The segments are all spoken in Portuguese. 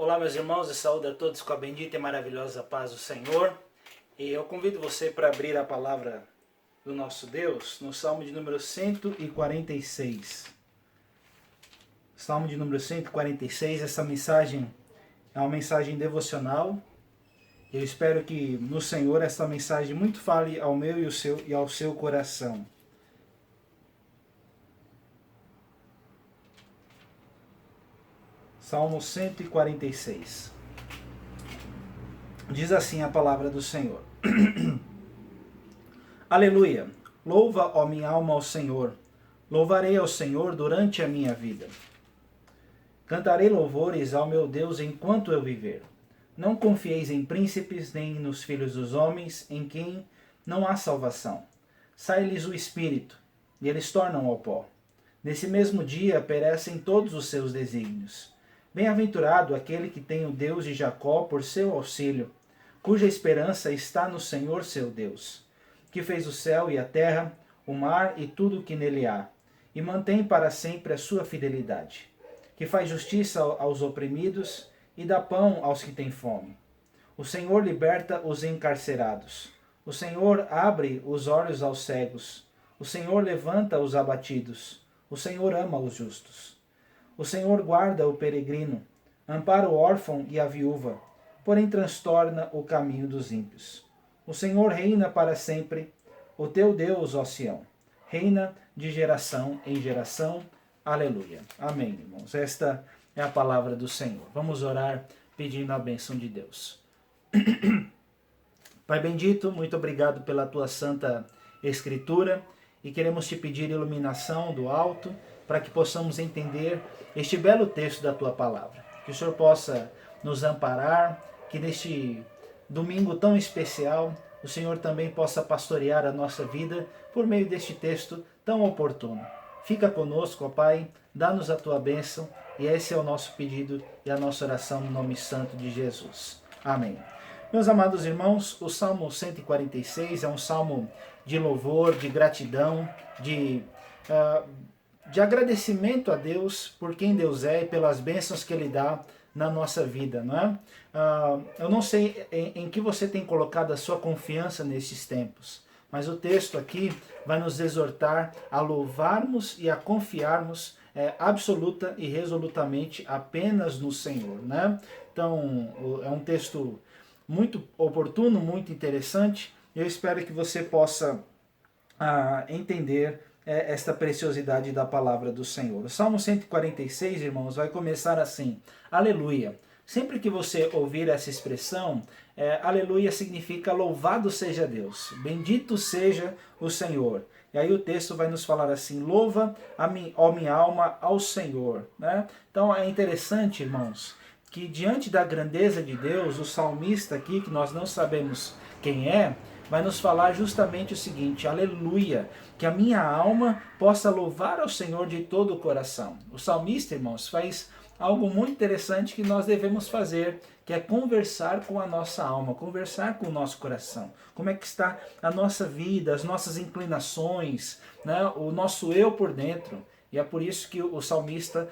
Olá, meus irmãos, e saúde a todos com a bendita e maravilhosa paz do Senhor. E eu convido você para abrir a palavra do nosso Deus no Salmo de número 146. Salmo de número 146, essa mensagem é uma mensagem devocional. Eu espero que no Senhor essa mensagem muito fale ao meu e ao seu coração. Salmo 146. Diz assim a palavra do Senhor. Aleluia! Louva, ó minha alma, ao Senhor. Louvarei ao Senhor durante a minha vida. Cantarei louvores ao meu Deus enquanto eu viver. Não confieis em príncipes, nem nos filhos dos homens, em quem não há salvação. Sai-lhes o espírito, e eles tornam ao pó. Nesse mesmo dia perecem todos os seus desígnios. Bem-aventurado aquele que tem o Deus de Jacó por seu auxílio, cuja esperança está no Senhor seu Deus, que fez o céu e a terra, o mar e tudo o que nele há, e mantém para sempre a sua fidelidade, que faz justiça aos oprimidos e dá pão aos que têm fome. O Senhor liberta os encarcerados. O Senhor abre os olhos aos cegos. O Senhor levanta os abatidos. O Senhor ama os justos. O Senhor guarda o peregrino, ampara o órfão e a viúva, porém transtorna o caminho dos ímpios. O Senhor reina para sempre, o teu Deus, ó Sião, reina de geração em geração. Aleluia. Amém, irmãos. Esta é a palavra do Senhor. Vamos orar pedindo a bênção de Deus. Pai bendito, muito obrigado pela tua santa escritura e queremos te pedir iluminação do alto para que possamos entender este belo texto da tua palavra. Que o Senhor possa nos amparar, que neste domingo tão especial o Senhor também possa pastorear a nossa vida por meio deste texto tão oportuno. Fica conosco, ó Pai, dá-nos a tua bênção e esse é o nosso pedido e a nossa oração no nome santo de Jesus. Amém. Meus amados irmãos, o Salmo 146 é um salmo de louvor, de gratidão, de agradecimento a Deus por quem Deus é e pelas bênçãos que Ele dá na nossa vida, não é? Eu não sei em que você tem colocado a sua confiança nesses tempos, mas o texto aqui vai nos exortar a louvarmos e a confiarmos absoluta e resolutamente apenas no Senhor, né? Então, é um texto muito oportuno, muito interessante. Eu espero que você possa entender esta preciosidade da palavra do Senhor. O Salmo 146, irmãos, vai começar assim: Aleluia. Sempre que você ouvir essa expressão, aleluia significa louvado seja Deus, bendito seja o Senhor. E aí o texto vai nos falar assim: louva, ó minha alma, ao Senhor. Né? Então é interessante, irmãos, que diante da grandeza de Deus, o salmista aqui, que nós não sabemos quem é, vai nos falar justamente o seguinte: aleluia, que a minha alma possa louvar ao Senhor de todo o coração. O salmista, irmãos, faz algo muito interessante que nós devemos fazer, que é conversar com a nossa alma, conversar com o nosso coração. Como é que está a nossa vida, as nossas inclinações, né? O nosso eu por dentro. E é por isso que o salmista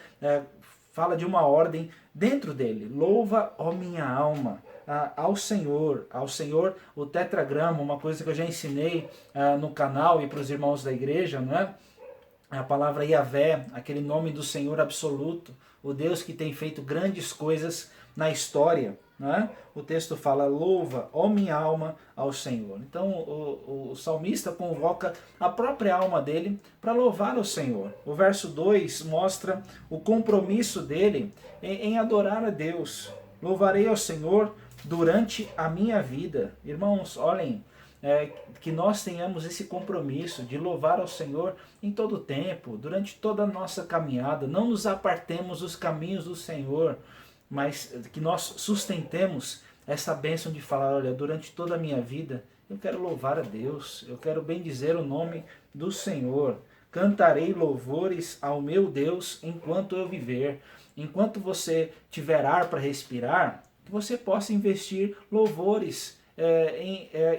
fala de uma ordem dentro dele: louva, ó minha alma, ao Senhor, o tetragrama, uma coisa que eu já ensinei no canal e para os irmãos da igreja, não é? A palavra Yahvé, aquele nome do Senhor absoluto, o Deus que tem feito grandes coisas na história, não é? O texto fala: louva, ó minha alma, ao Senhor. Então o salmista convoca a própria alma dele para louvar o Senhor. O verso 2 mostra o compromisso dele em adorar a Deus. Louvarei ao Senhor durante a minha vida. Irmãos, olhem, que nós tenhamos esse compromisso de louvar ao Senhor em todo o tempo, durante toda a nossa caminhada. Não nos apartemos dos caminhos do Senhor, mas que nós sustentemos essa bênção de falar: olha, durante toda a minha vida eu quero louvar a Deus, eu quero bendizer o nome do Senhor. Cantarei louvores ao meu Deus enquanto eu viver. Enquanto você tiver ar para respirar, que você possa investir louvores,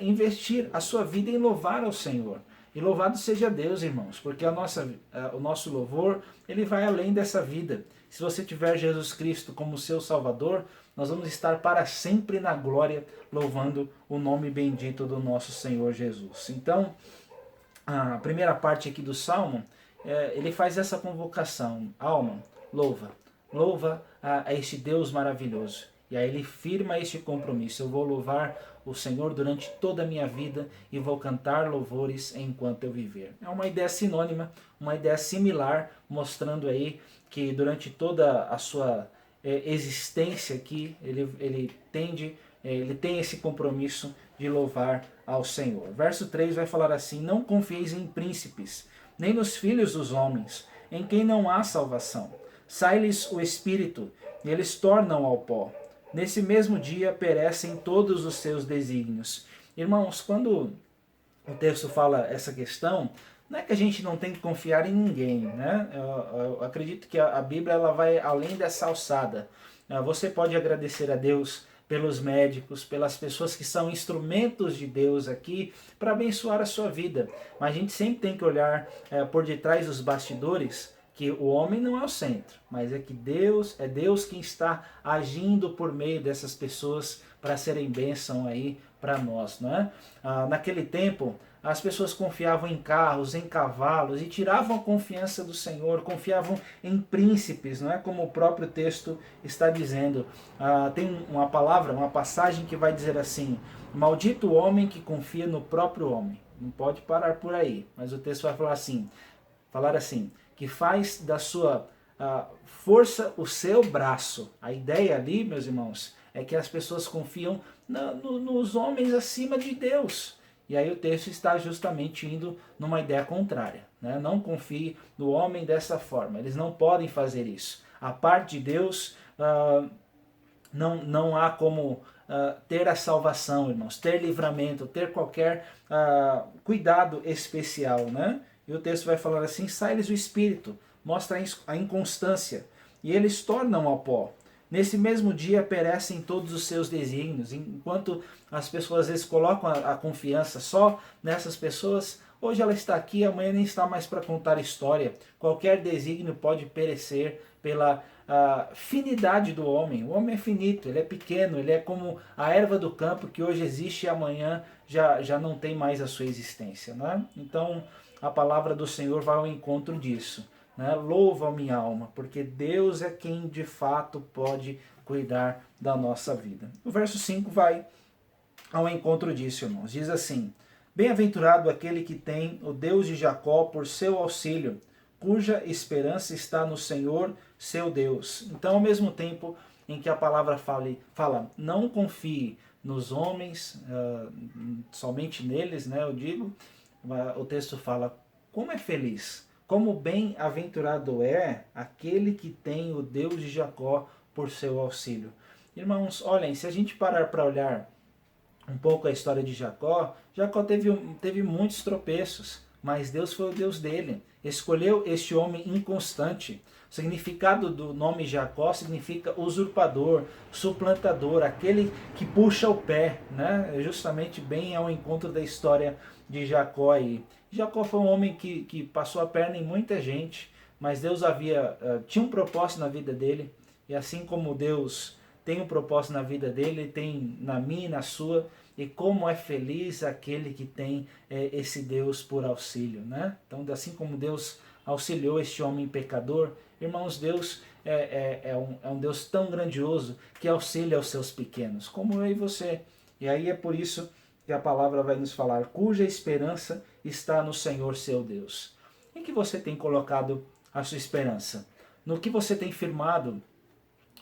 investir a sua vida em louvar ao Senhor. E louvado seja Deus, irmãos, porque o nosso louvor, ele vai além dessa vida. se você tiver Jesus Cristo como seu Salvador, nós vamos estar para sempre na glória, louvando o nome bendito do nosso Senhor Jesus. Então, a primeira parte aqui do Salmo, ele faz essa convocação: alma, louva, louva a este Deus maravilhoso. E aí ele firma este compromisso: eu vou louvar o Senhor durante toda a minha vida e vou cantar louvores enquanto eu viver. É uma ideia sinônima, uma ideia similar, mostrando aí que durante toda a sua existência aqui, ele tem esse compromisso de louvar ao Senhor. Verso 3 vai falar assim: não confieis em príncipes, nem nos filhos dos homens, em quem não há salvação. Sai-lhes o espírito, e eles tornam ao pó. Nesse mesmo dia perecem todos os seus desígnios. Irmãos, quando o texto fala essa questão, não é que a gente não tem que confiar em ninguém, né? Eu acredito que a Bíblia ela vai além dessa alçada. Você pode agradecer a Deus pelos médicos, pelas pessoas que são instrumentos de Deus aqui para abençoar a sua vida. Mas a gente sempre tem que olhar por detrás dos bastidores, que o homem não é o centro, mas é que Deus quem está agindo por meio dessas pessoas para serem bênção aí para nós, não é? Naquele tempo, as pessoas confiavam em carros, em cavalos e tiravam a confiança do Senhor, confiavam em príncipes, não é? Como o próprio texto está dizendo. Tem uma palavra, uma passagem que vai dizer assim: maldito o homem que confia no próprio homem. Não pode parar por aí, mas o texto vai falar assim, que faz da sua força o seu braço. A ideia ali, meus irmãos, é que as pessoas confiam nos homens acima de Deus. E aí o texto está justamente indo numa ideia contrária, né? Não confie no homem dessa forma. Eles não podem fazer isso. A parte de Deus, não há como ter a salvação, irmãos, ter livramento, ter qualquer cuidado especial, né? E o texto vai falar assim: sai-lhes o espírito, mostra a inconstância, e eles tornam ao pó. Nesse mesmo dia perecem todos os seus desígnios. Enquanto as pessoas às vezes colocam a confiança só nessas pessoas, hoje ela está aqui, amanhã nem está mais para contar história. Qualquer desígnio pode perecer pela finidade do homem. O homem é finito, ele é pequeno, ele é como a erva do campo que hoje existe e amanhã já não tem mais a sua existência, né? Então a palavra do Senhor vai ao encontro disso, né? Louva a minha alma, porque Deus é quem de fato pode cuidar da nossa vida. O verso 5 vai ao encontro disso, irmãos. Diz assim: bem-aventurado aquele que tem o Deus de Jacó por seu auxílio, cuja esperança está no Senhor, seu Deus. Então, ao mesmo tempo em que a palavra fala não confie nos homens, somente neles, né, eu digo, o texto fala: como é feliz, como bem-aventurado é aquele que tem o Deus de Jacó por seu auxílio. Irmãos, olhem, se a gente parar para olhar um pouco a história de Jacó, Jacó teve muitos tropeços, mas Deus foi o Deus dele. Escolheu este homem inconstante. O significado do nome Jacó significa usurpador, suplantador, aquele que puxa o pé, né? Justamente bem ao encontro da história de Jacó aí. Jacó foi um homem que passou a perna em muita gente, mas Deus tinha um propósito na vida dele, e assim como Deus tem um propósito na vida dele, tem na minha e na sua. E como é feliz aquele que tem esse Deus por auxílio, né? Então, assim como Deus auxiliou este homem pecador, irmãos, Deus é um Deus tão grandioso que auxilia os seus pequenos, como eu e você. E aí é por isso que a palavra vai nos falar: cuja esperança está no Senhor seu Deus. Em que você tem colocado a sua esperança? No que você tem firmado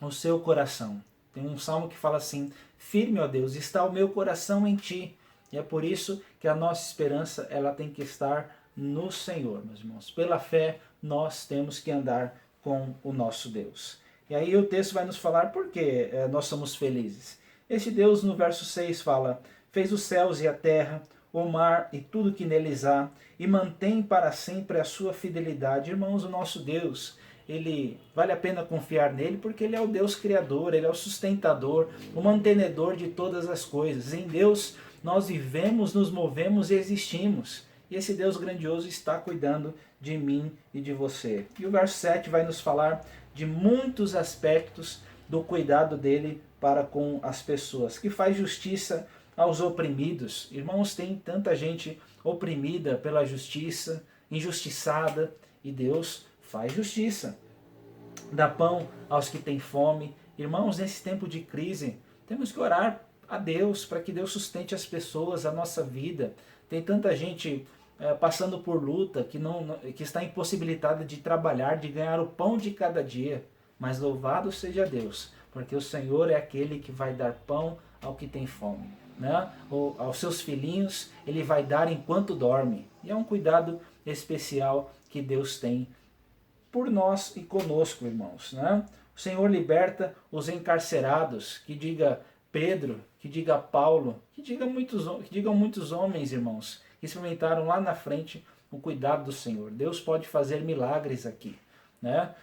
o seu coração? Tem um salmo que fala assim: firme, ó Deus, está o meu coração em ti. E é por isso que a nossa esperança ela tem que estar no Senhor, meus irmãos. Pela fé, nós temos que andar com o nosso Deus. E aí o texto vai nos falar por que nós somos felizes. Este Deus, no verso 6, fala: fez os céus e a terra, o mar e tudo que neles há, e mantém para sempre a sua fidelidade. Irmãos, o nosso Deus, ele vale a pena confiar nele porque ele é o Deus criador, ele é o sustentador, o mantenedor de todas as coisas. Em Deus nós vivemos, nos movemos e existimos. E esse Deus grandioso está cuidando de mim e de você. E o verso 7 vai nos falar de muitos aspectos do cuidado dele para com as pessoas, que faz justiça aos oprimidos. Irmãos, tem tanta gente oprimida pela justiça, injustiçada, e Deus faz justiça. Dá pão aos que têm fome. Irmãos, nesse tempo de crise, temos que orar a Deus para que Deus sustente as pessoas, a nossa vida. Tem tanta gente passando por luta que está impossibilitada de trabalhar, de ganhar o pão de cada dia. Mas louvado seja Deus, porque o Senhor é aquele que vai dar pão ao que tem fome, né? Ou aos seus filhinhos ele vai dar enquanto dorme. E é um cuidado especial que Deus tem por nós e conosco, irmãos, né? O Senhor liberta os encarcerados, que diga Pedro, que diga Paulo, que digam muitos homens, irmãos, que experimentaram lá na frente o cuidado do Senhor. Deus pode fazer milagres aqui, né?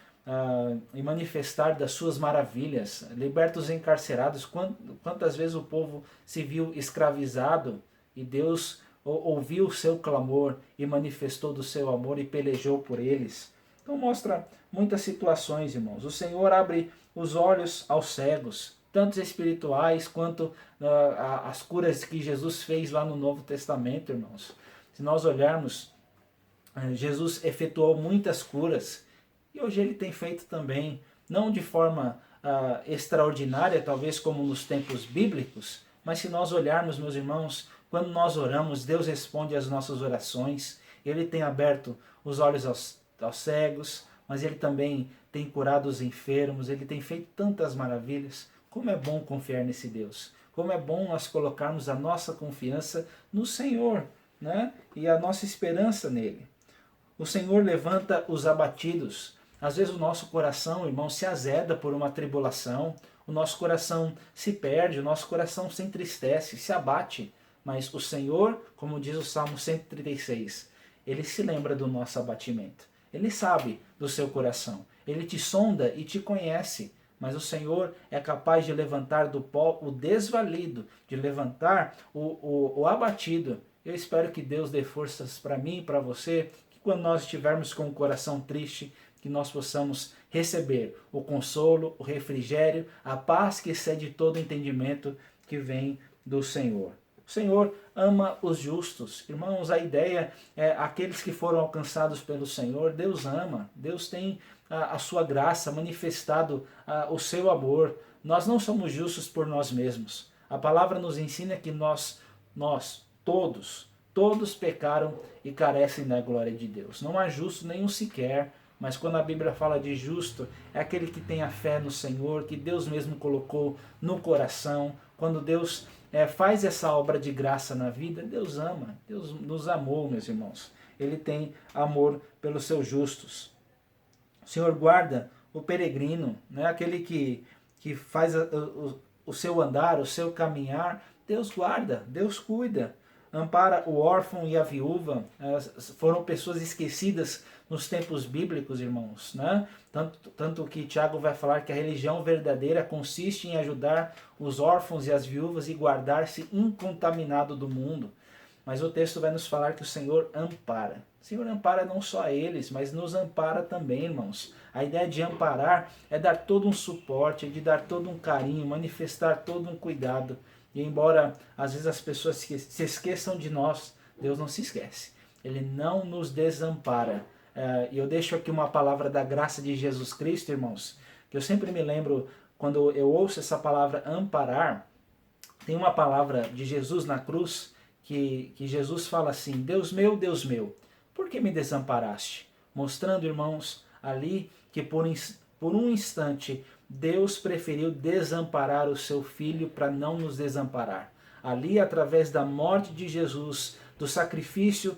E manifestar das suas maravilhas. Liberta os encarcerados. Quantas vezes o povo se viu escravizado e Deus ouviu o seu clamor e manifestou do seu amor e pelejou por eles. Então mostra muitas situações, irmãos. O Senhor abre os olhos aos cegos, tanto espirituais quanto as curas que Jesus fez lá no Novo Testamento, irmãos. Se nós olharmos, Jesus efetuou muitas curas e hoje ele tem feito também, não de forma extraordinária, talvez como nos tempos bíblicos, mas se nós olharmos, meus irmãos, quando nós oramos, Deus responde às nossas orações. Ele tem aberto os olhos aos cegos, mas ele também tem curado os enfermos, ele tem feito tantas maravilhas. Como é bom confiar nesse Deus, como é bom nós colocarmos a nossa confiança no Senhor, né? E a nossa esperança nele. O Senhor levanta os abatidos. Às vezes o nosso coração, irmão, se azeda por uma tribulação, o nosso coração se perde, o nosso coração se entristece, se abate. Mas o Senhor, como diz o Salmo 136, ele se lembra do nosso abatimento. Ele sabe do seu coração. Ele te sonda e te conhece. Mas o Senhor é capaz de levantar do pó o desvalido, de levantar o abatido. Eu espero que Deus dê forças para mim e para você, que quando nós estivermos com o coração triste, que nós possamos receber o consolo, o refrigério, a paz que excede todo entendimento que vem do Senhor. O Senhor ama os justos. Irmãos, a ideia é aqueles que foram alcançados pelo Senhor, Deus ama. Deus tem a sua graça, manifestado o seu amor. Nós não somos justos por nós mesmos. A palavra nos ensina que nós todos pecaram e carecem da glória de Deus. Não há justo nenhum sequer, mas quando a Bíblia fala de justo, é aquele que tem a fé no Senhor, que Deus mesmo colocou no coração. Quando Deus faz essa obra de graça na vida, Deus ama, Deus nos amou, meus irmãos. Ele tem amor pelos seus justos. O Senhor guarda o peregrino, né? Aquele que faz o seu andar, o seu caminhar, Deus guarda, Deus cuida. Ampara o órfão e a viúva, foram pessoas esquecidas nos tempos bíblicos, irmãos, né? Tanto que Tiago vai falar que a religião verdadeira consiste em ajudar os órfãos e as viúvas e guardar-se incontaminado do mundo. Mas o texto vai nos falar que o Senhor ampara. O Senhor ampara não só eles, mas nos ampara também, irmãos. A ideia de amparar é dar todo um suporte, é de dar todo um carinho, manifestar todo um cuidado. E embora às vezes as pessoas se esqueçam de nós, Deus não se esquece. Ele não nos desampara. E eu deixo aqui uma palavra da graça de Jesus Cristo, irmãos, que eu sempre me lembro, quando eu ouço essa palavra amparar, tem uma palavra de Jesus na cruz, que Jesus fala assim: Deus meu, por que me desamparaste? Mostrando, irmãos, ali que por um instante Deus preferiu desamparar o seu Filho para não nos desamparar. Ali, através da morte de Jesus, do sacrifício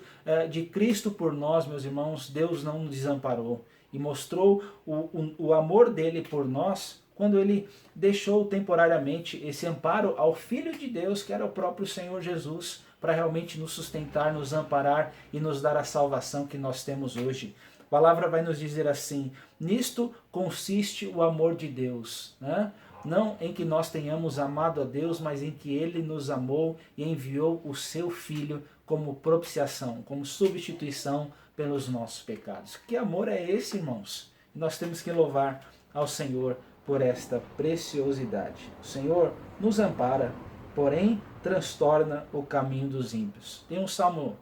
de Cristo por nós, meus irmãos, Deus não nos desamparou e mostrou o amor dele por nós quando ele deixou temporariamente esse amparo ao Filho de Deus, que era o próprio Senhor Jesus, para realmente nos sustentar, nos amparar e nos dar a salvação que nós temos hoje. A palavra vai nos dizer assim: nisto consiste o amor de Deus, né? Não em que nós tenhamos amado a Deus, mas em que Ele nos amou e enviou o seu Filho como propiciação, como substituição pelos nossos pecados. Que amor é esse, irmãos? Nós temos que louvar ao Senhor por esta preciosidade. O Senhor nos ampara, porém transtorna o caminho dos ímpios. Tem o Salmo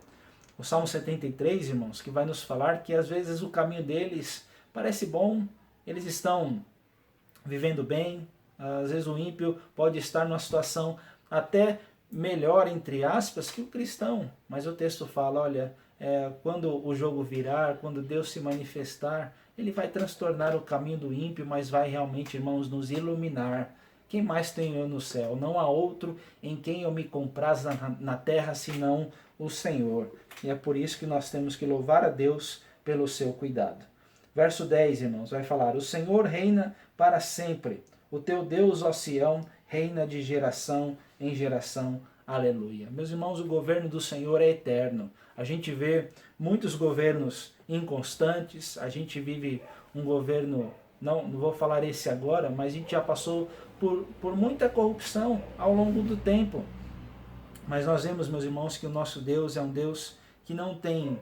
73, irmãos, que vai nos falar que às vezes o caminho deles parece bom, eles estão vivendo bem, às vezes o ímpio pode estar numa situação até melhor, entre aspas, que o cristão. Mas o texto fala, olha, quando o jogo virar, quando Deus se manifestar, ele vai transtornar o caminho do ímpio, mas vai realmente, irmãos, nos iluminar. Quem mais tenho eu no céu? Não há outro em quem eu me compraz na terra, senão o Senhor. E é por isso que nós temos que louvar a Deus pelo seu cuidado. Verso 10, irmãos, vai falar: o Senhor reina para sempre. O teu Deus, ó Sião, reina de geração em geração. Aleluia. Meus irmãos, o governo do Senhor é eterno. A gente vê muitos governos inconstantes, a gente vive um governo, não vou falar esse agora, mas a gente já passou por muita corrupção ao longo do tempo. Mas nós vemos, meus irmãos, que o nosso Deus é um Deus que não tem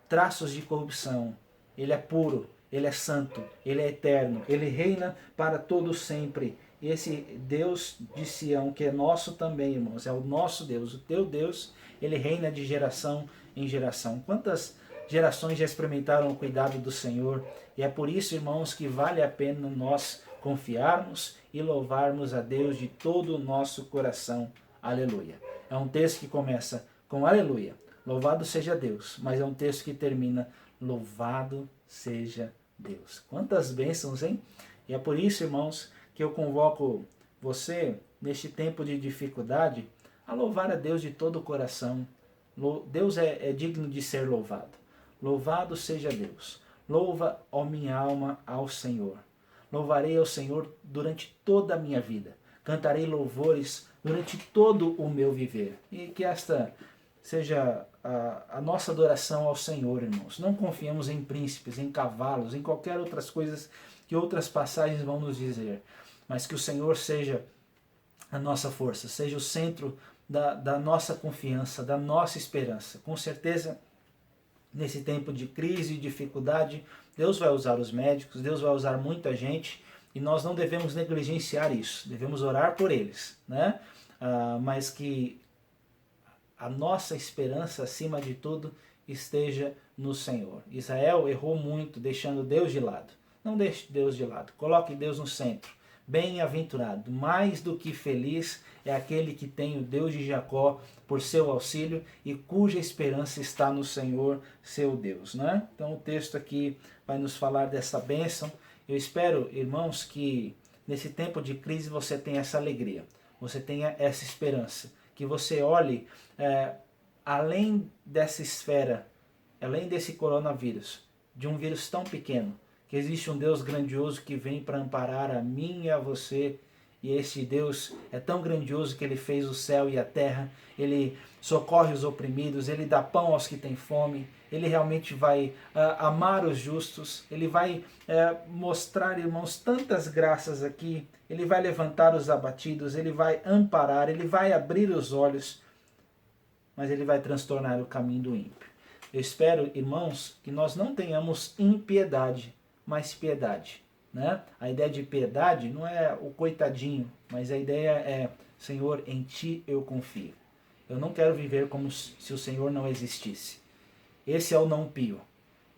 traços de corrupção. Ele é puro, ele é santo, ele é eterno, ele reina para todo sempre. E esse Deus de Sião, que é nosso também, irmãos, é o nosso Deus, o teu Deus, ele reina de geração em geração. Quantas gerações já experimentaram o cuidado do Senhor? E é por isso, irmãos, que vale a pena nós confiarmos e louvarmos a Deus de todo o nosso coração. Aleluia. É um texto que começa com aleluia, louvado seja Deus, mas é um texto que termina louvado seja Deus. Quantas bênçãos, hein? E é por isso, irmãos, que eu convoco você, neste tempo de dificuldade, a louvar a Deus de todo o coração. Deus é digno de ser louvado. Louvado seja Deus. Louva, ó minha alma, ao Senhor. Louvarei ao Senhor durante toda a minha vida. Cantarei louvores durante todo o meu viver. E que esta seja a nossa adoração ao Senhor, irmãos. Não confiemos em príncipes, em cavalos, em qualquer outras coisas que outras passagens vão nos dizer. Mas que o Senhor seja a nossa força, seja o centro da nossa confiança, da nossa esperança. Com certeza, nesse tempo de crise e dificuldade, Deus vai usar os médicos, Deus vai usar muita gente, e nós não devemos negligenciar isso, devemos orar por eles, né? Mas que a nossa esperança, acima de tudo, esteja no Senhor. Israel errou muito, deixando Deus de lado. Não deixe Deus de lado, coloque Deus no centro. Bem-aventurado, mais do que feliz é aquele que tem o Deus de Jacó por seu auxílio e cuja esperança está no Senhor, seu Deus, né? Então o texto aqui vai nos falar dessa bênção. Eu espero, irmãos, que nesse tempo de crise você tenha essa alegria, você tenha essa esperança, que você olhe além dessa esfera, além desse coronavírus, de um vírus tão pequeno, que existe um Deus grandioso que vem para amparar a mim e a você. E esse Deus é tão grandioso que ele fez o céu e a terra, ele socorre os oprimidos, ele dá pão aos que têm fome, ele realmente vai amar os justos, ele vai mostrar, irmãos, tantas graças aqui, ele vai levantar os abatidos, ele vai amparar, ele vai abrir os olhos, mas ele vai transtornar o caminho do ímpio. Eu espero, irmãos, que nós não tenhamos impiedade, mas piedade, né? A ideia de piedade não é o coitadinho, mas a ideia é: Senhor, em ti eu confio. Eu não quero viver como se o Senhor não existisse. Esse é o não pio.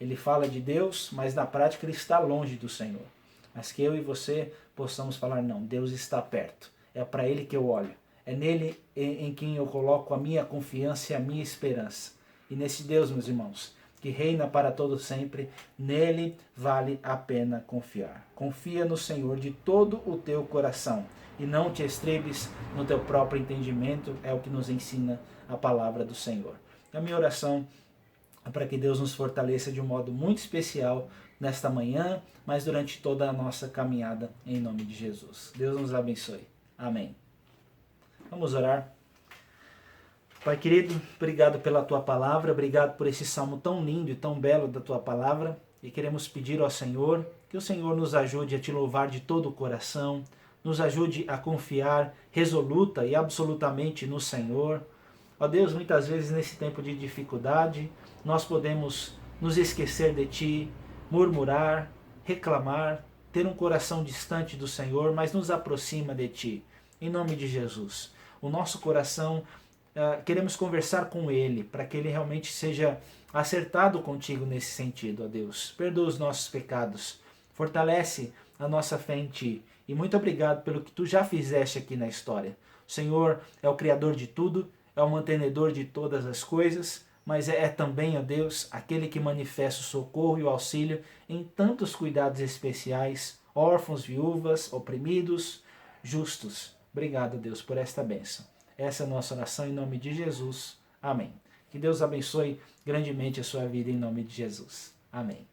Ele fala de Deus, mas na prática ele está longe do Senhor. Mas que eu e você possamos falar: não, Deus está perto. É para ele que eu olho. É nele em quem eu coloco a minha confiança e a minha esperança. E nesse Deus, meus irmãos, que reina para todo sempre, nele vale a pena confiar. Confia no Senhor de todo o teu coração e não te estribes no teu próprio entendimento, é o que nos ensina a palavra do Senhor. A minha oração é para que Deus nos fortaleça de um modo muito especial nesta manhã, mas durante toda a nossa caminhada, em nome de Jesus. Deus nos abençoe. Amém. Vamos orar. Pai querido, obrigado pela tua palavra, obrigado por esse salmo tão lindo e tão belo da tua palavra, e queremos pedir ao Senhor que o Senhor nos ajude a te louvar de todo o coração, nos ajude a confiar resoluta e absolutamente no Senhor. Ó Deus, muitas vezes nesse tempo de dificuldade, nós podemos nos esquecer de ti, murmurar, reclamar, ter um coração distante do Senhor, mas nos aproxima de Ti. Em nome de Jesus. O nosso coração, queremos conversar com Ele, para que Ele realmente seja acertado contigo nesse sentido, ó Deus. Perdoa os nossos pecados, fortalece a nossa fé em Ti. E muito obrigado pelo que Tu já fizeste aqui na história. O Senhor é o Criador de tudo, é o mantenedor de todas as coisas, mas é também, ó Deus, aquele que manifesta o socorro e o auxílio em tantos cuidados especiais, órfãos, viúvas, oprimidos, justos. Obrigado, Deus, por esta bênção. Essa é a nossa oração em nome de Jesus. Amém. Que Deus abençoe grandemente a sua vida em nome de Jesus. Amém.